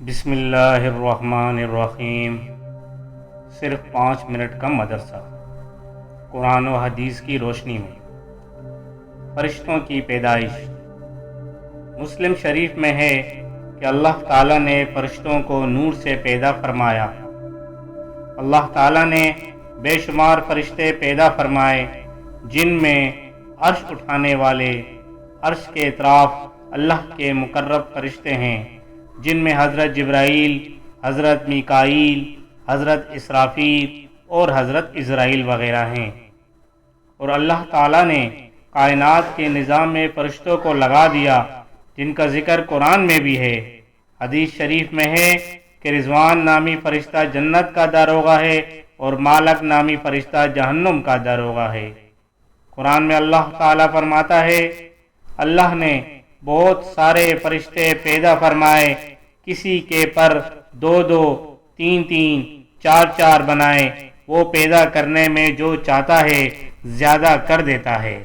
بسم اللہ الرحمن الرحیم۔ صرف 5 منٹ کا مدرسہ، قرآن و حدیث کی روشنی میں فرشتوں کی پیدائش۔ مسلم شریف میں ہے کہ اللہ تعالیٰ نے فرشتوں کو نور سے پیدا فرمایا۔ اللہ تعالیٰ نے بے شمار فرشتے پیدا فرمائے، جن میں عرش اٹھانے والے، عرش کے اطراف اللہ کے مقرب فرشتے ہیں، جن میں حضرت جبرائیل، حضرت میکائیل، حضرت اسرافیل اور حضرت عزرائیل وغیرہ ہیں۔ اور اللہ تعالیٰ نے کائنات کے نظام میں فرشتوں کو لگا دیا، جن کا ذکر قرآن میں بھی ہے۔ حدیث شریف میں ہے کہ رضوان نامی فرشتہ جنت کا داروغہ ہے اور مالک نامی فرشتہ جہنم کا داروغہ ہے۔ قرآن میں اللہ تعالیٰ فرماتا ہے، اللہ نے بہت سارے فرشتے پیدا فرمائے، کسی کے پر 2 3 4 بنائے، وہ پیدا کرنے میں جو چاہتا ہے زیادہ کر دیتا ہے۔